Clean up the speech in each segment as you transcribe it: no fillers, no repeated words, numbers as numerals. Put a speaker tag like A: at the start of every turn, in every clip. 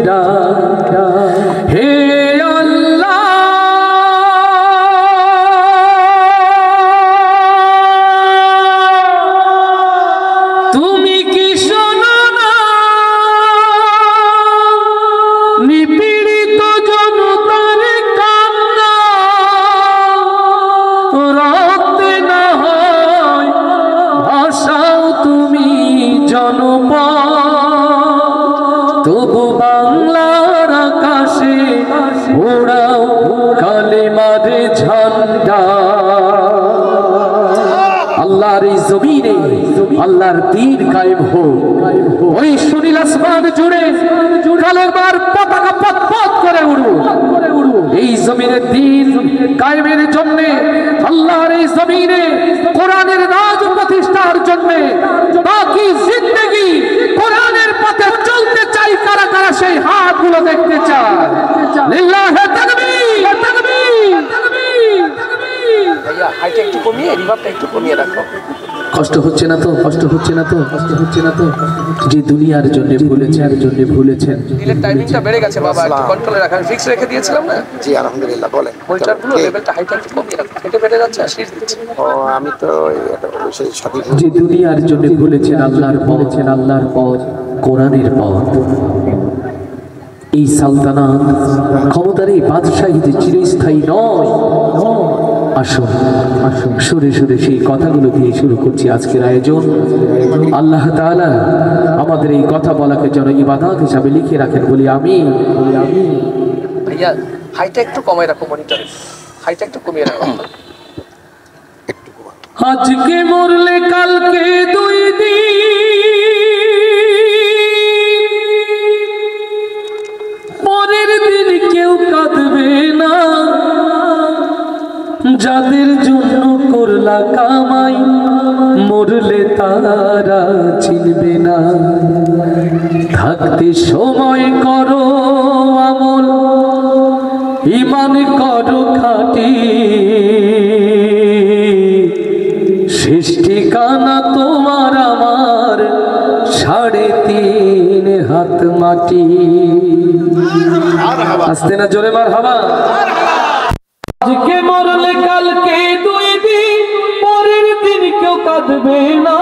A: ঝান্ডা। হে আল্লাহ তুমি কি শোনো না নিপীড়িত জনতার কান্না, রক্তে না হয় ভাষাও তুমি জনপদ, তবু বাংলার আকাশে ওড়াও কালেমার ঝান্ডা। আল্লাহর এই জমিনে আল্লাহর দ্বীন কায়েম হোক। ওই সুনীল আসমান জুড়ে কালেমার পতাকা পথ করে উড়বো। এই জমিনের দ্বীন কায়েমের জন্য, আল্লাহর এই জমিনে কোরআনের রাজ প্রতিষ্ঠার জন্য বাকি জিন্দেগি কোরআনের পথে চলতে চাই। কারা কারা সেই হাতগুলো দেখতে চায়? লিল্লাহি তাকবীর, তাকবীর, তাকবীর।
B: ভাইয়া হাইটা একটু কমিয়ে, রিভাবটা একটু কমিয়ে রাখো।
A: কষ্ট হচ্ছে না তো? কষ্ট হচ্ছে না তো? কষ্ট হচ্ছে না তো? যে দুনিয়ার জন্য ভুলেছেন।
B: দিলের টাইমিংটা বেড়ে গেছে বাবা, একটু কন্ট্রোলে রাখেন। ফিক্স রেখে দিয়েছিলাম না?
C: জি আলহামদুলিল্লাহ। বলেন।
B: মনিটরগুলো লেভেলটা হাইটা একটু কমিয়ে রাখো, ফেটে ফেটে যাচ্ছে আর শীষ দিচ্ছে।
C: ও আমি তো সেই সঠিক।
A: যে দুনিয়ার জন্য ভুলেছেন আল্লাহর পথ, কোরআনের পথ। এই সালতানাত ক্ষমতার এই বাদশাহী যে চিরস্থায়ী নয়। আসুন আসুন সুরে সুরে সেই কথাগুলো দিয়ে শুরু করছি আজকের আয়োজন। আল্লাহ তাআলা আমাদের এই কথা বলাকে যেন ইবাদত হিসাবে লিখে রাখেন, বলি আমিন।
B: ভাইয়া হাইটা একটু কমায় রাখো, মনিটরে হাইটা একটু কমিয়ে রাখো।
A: আজকে মরলে কালকে দুই দিন, পরের দিন কেউ কাঁদবে না। যাদের জন্য করলা কামাই মরলে তারা চিনবে না। থাকতে সময় করো আমল, ঈমান করো খাঁটি। শেষ ঠিকানা তোমার আমার 3.5 হাত মাটি। আসতে না জোরে মারহাবা। আজকে মরলে কালকে দুই দিন, পরের দিন কেউ কাঁদবে না।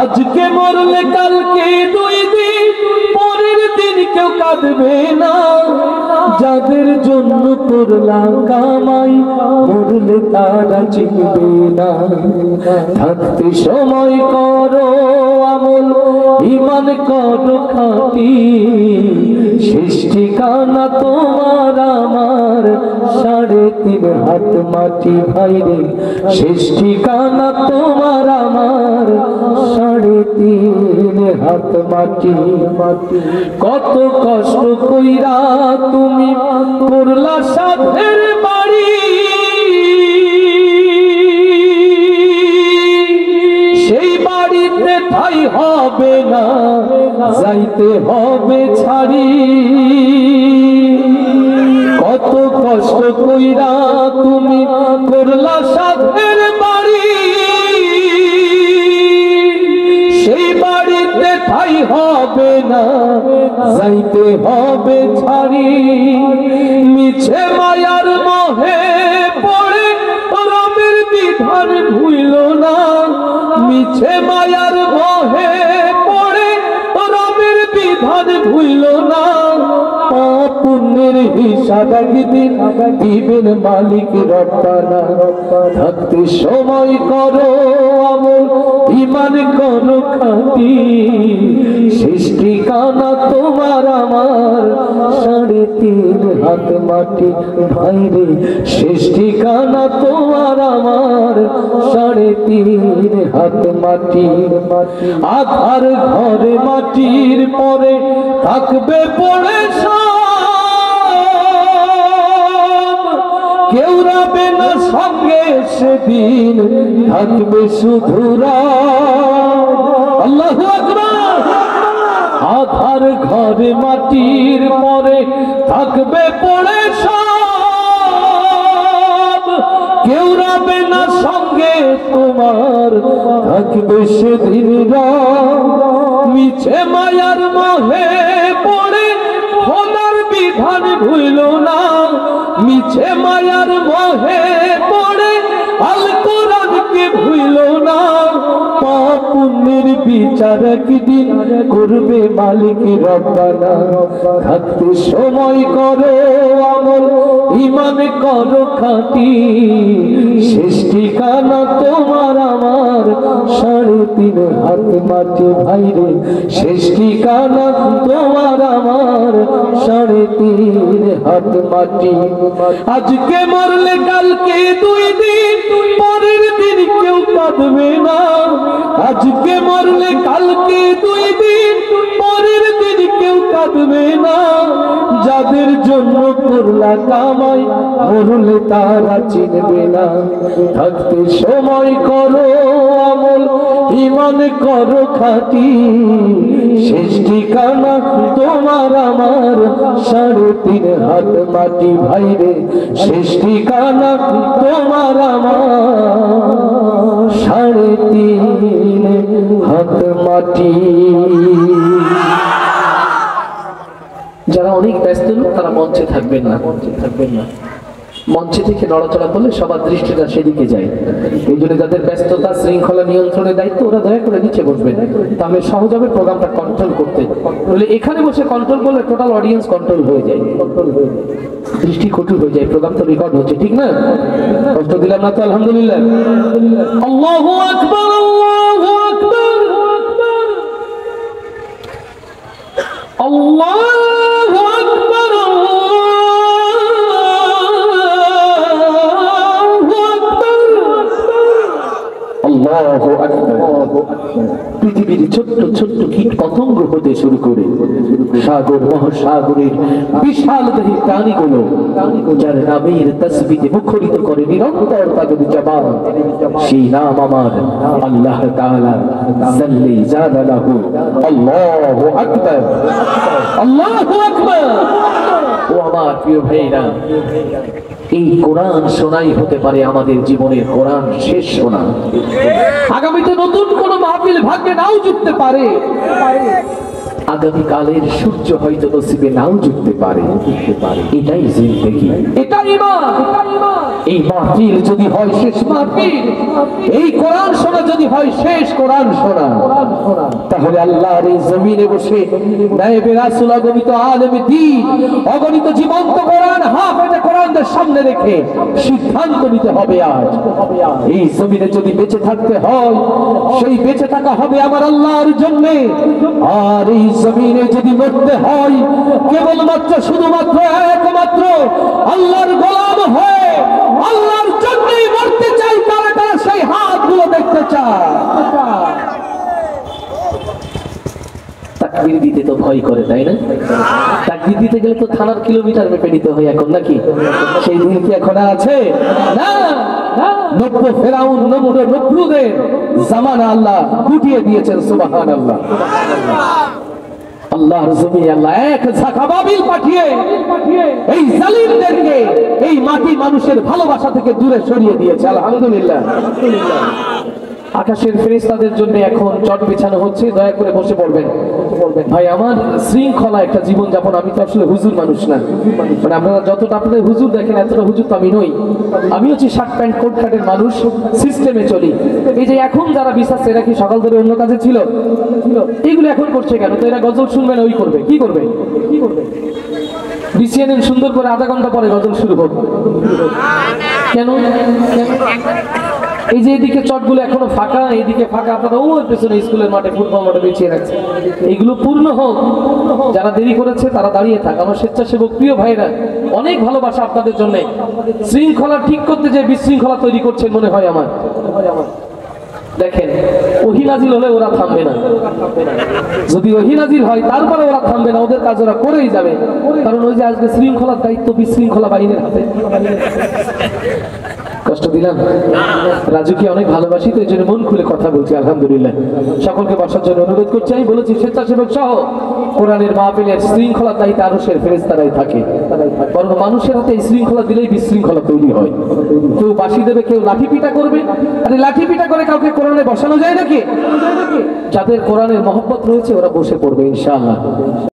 A: আজকে মরলে কালকে দুই দিন, পরের দিন কেউ কাঁদবে না। যাদের জন্য করলা কামাই মরলে তারা চিনবে না। থাকতে সময় করো আমল, ঈমান করো খাঁটি। শেষ ঠিকানা তোমার আমার 3.5 হাত মাটি। ভাইরে শেষ ঠিকানা তোমার আমার 3.5 হাত মাটি। কত কষ্ট কইরা তুমি করলা সাধের বাড়ি, সেই বাড়িতে ঠাই হবে না, যাইতে হবে ছাড়ি। কত কষ্ট কইরা তুমি করলা সাধের বাড়ি, সেই বাড়িতে ঠাই হবে না, যাইতে হবে ছাড়ি। মিছে মায়ার মোহে পড়ে রবের বিধান ভুইল না। মিছে মায়ার মোহে পড়ে রবের বিধান ভুইল না। পুণ্যের হিসাব একদিন দিবেন মালিক রব্বানা। থাকতে সময় করো আমল, ঈমান করো খাঁটি। শেষ ঠিকানা তোমার আমার 3.5 হাত মাটি। ভাইরে শেষ ঠিকানা তোমার আমার 3.5 হাত মাটি। আধার ঘরে মাটির পরে থাকবে পড়ে কেউ রবে না সঙ্গে, সেদিন থাকবে শুধু আল্লাহু আকবার। আধার ঘরে মাটির পরে থাকবে পড়ে সব, কেউ রবে না সঙ্গে তোমার, থাকবে সেদিন মিছে মায়ার মোহে পড়ে বিধান ভুইল না, মিছে মায়ার মোহে পড়ে আল কোরআনকে ভুইল না। পাপ পুণ্যের বিচার একদিন করবে মালিক রব্বানা। থাকতে সময় করো আমল, ঈমান করো খাঁটি, শেষ ঠিকানা তোমার আমার 3.5 হাত মাটি ভাইরে। শেষ ঠিকানা তোমার আমার 3.5 হাত মাটি। আজকে মরলে কালকে 2 দিন, পরের দিন কেউ কাঁদবে না। আজকে মরলে কালকে 2 দিন, পরের দিন কেউ কাঁদবে না। যাদের জন্য করলা কামাই, মরলে তারা চিনবে না। থাকতে সময় করো আমল, ঈমান করো খাঁটি, শেষ ঠিকানা তোমার আমার 3.5 হাত মাটি ভাইরে। শেষ ঠিকানা তোমার আমার 3.5 হাত মাটি। যারা অনেক ব্যস্ত লোক তারা মঞ্চে থাকবেন না, মঞ্চে থেকে নড়াচড়া করলে সবার দৃষ্টিটা সেদিকে যায়। এই জন্য যাদের ব্যস্ততা শৃঙ্খলা নিয়ন্ত্রণের দায়িত্ব, ওরা দয়া করে নিচে বসবেন, তাহলে সহজ হবে প্রোগ্রামটা কন্ট্রোল করতে। বলে এখানে বসে কন্ট্রোল করলে টোটাল অডিয়েন্স কন্ট্রোল হয়ে যায়, দৃষ্টি কঠোর হয়ে যায়। প্রোগ্রাম তো রেকর্ড হচ্ছে, ঠিক না? কষ্ট দিলাম না তো? আলহামদুলিল্লাহ। আল্লাহু আকবার, আল্লাহু আকবার, আল্লাহু আকবার, আল্লাহু আকবার। পৃথিবীর ছোট্ট ছোট্ট কীট পতঙ্গ হতে শুরু করে সাগর মহাসাগরের বিশাল দেহী প্রাণীগুলো যার নামের তাসবিহে মুখরিত করে নিরন্তর তাদের জবান, সেই নাম আমার আল্লাহ তাআলা জাল্লে জালালাহু। আল্লাহু আকবার, আল্লাহু আকবার। ও আমার প্রিয় ভাইরা, এই কোরআন শোনাই হতে পারে আমাদের জীবনের কোরআন শেষ শোনা। আগামীতে নতুন কোন মাহফিল ভাগ্যে নাও জুটতে পারে, আগামীকালের সূর্য হয়তো নসিবে নাও জুটতে পারে। এটাই জিন্দেগি, এটাই ঈমান। এই মাহফিল যদি হয় শেষ মাহফিল, এই কোরআন শোনা যদি হয় শেষ কোরআন শোনা, তাহলে আল্লাহর এই জমিনে বসে নায়েবে রাসূল, অগণিত আলেম দ্বীন, অগণিত জীবন্ত কোরআন হাফেজে কোরআনদের সামনে রেখে সিদ্ধান্ত নিতে হবে। আজ এই জমিনে যদি বেঁচে থাকতে হয়, সেই বেঁচে থাকা হবে আমার আল্লাহর জন্য। আর এই জমিনে যদি মরতে হয়, কেবলমাত্র শুধুমাত্র একমাত্র আল্লাহর গোলাম হয়ে আল্লাহর জন্যই মরতে চাই। তারা তারা সেই হাতগুলো দেখতে চায়। তাকবীর দিতে তো ভয় করে, তাই না? তাকবীর দিতে গেলে তো থানার কিলোমিটার মেপে নিতে হয় এখন, নাকি? সেই দিন কি এখন আছে? না, নব্য ফেরাউন নমরুদের জামানা আল্লাহ গুটিয়ে দিয়েছেন। সুবহানাল্লাহ। আল্লাহর জমিনে আল্লাহ এক ঝাঁকা বাবিল পাঠিয়ে এই জালিমদেরকে এই মাটি মানুষের ভালোবাসা থেকে দূরে সরিয়ে দিয়েছে। আলহামদুলিল্লাহ। আকাশের ফেরেশতাদের জন্য এখন চট বিছানো হচ্ছে, দয়া করে বসে পড়বেন। ভাই আমার, শৃঙ্খলা একটা জীবন যাপন। আমি তো আসলে হুজুর মানুষ না, মানে আপনারা যতটা আপনাদের হুজুর দেখেন এতটা হুজুর তো আমি নই। আমি হচ্ছে শার্ট প্যান্ট কোট কাটের মানুষ, সিস্টেমে চলি। এই যে এখন যারা বিশ্বাস, এরা কি সকাল ধরে অন্য কাজে ছিল? এইগুলো এখন করছে কেন? তো এরা গজল শুনবে না, ওই করবে কি করবে? বিসিএনএন সুন্দর করে আধা ঘন্টা পরে গজল শুরু হবে কেন? এই যে এদিকে চটগুলো এখনো ফাঁকা, এইদিকে ফাঁকা, আপনারা ওর পেছনে স্কুলের মাঠে ফুটবল মাঠে বেঁচিয়ে রাখছে। এইগুলো পূর্ণ হোক। যারা দেরি করেছে তারা দাঁড়িয়ে থাক। আমার স্বেচ্ছাসেবক প্রিয় ভাইরা, অনেক ভালোবাসা আপনাদের জন্য। শৃঙ্খলা ঠিক করতে যে বিশৃঙ্খলা তৈরি করছেন মনে হয় আমার। দেখেন, ওহী নাজিল হলে ওরা থামবে না। যদি ওহী নাজিল হয় তারপরে ওরা থামবে না, ওদের কাজ ওরা করেই যাবে। কারণ ওই যে আজকে শৃঙ্খলার দায়িত্ব বিশৃঙ্খলা বাহিনীর হাতে। কষ্ট দিলাম? রাজুকে অনেক ভালোবাসি, তো এই জন্য মন খুলে কথা বলছি। আলহামদুলিল্লাহ। সকলকে বসার জন্য অনুরোধ করছি। আমি বলেছি স্বেচ্ছাসেবক সহ কোরআনের মাহফিলের শৃঙ্খলার দায়িত্ব আরশের ফেরেশতারাই থাকে। বরং মানুষের হাতে এই শৃঙ্খলা দিলেই বিশৃঙ্খলা তৈরি হয়। কেউ বাঁশি দেবে, কেউ লাঠি পিটা করবে। আরে লাঠি পিটা করে কাউকে কোরআনে বসানো যায় নাকি? যাদের কোরআনের মহব্বত রয়েছে ওরা বসে পড়বে ইনশাআল্লাহ।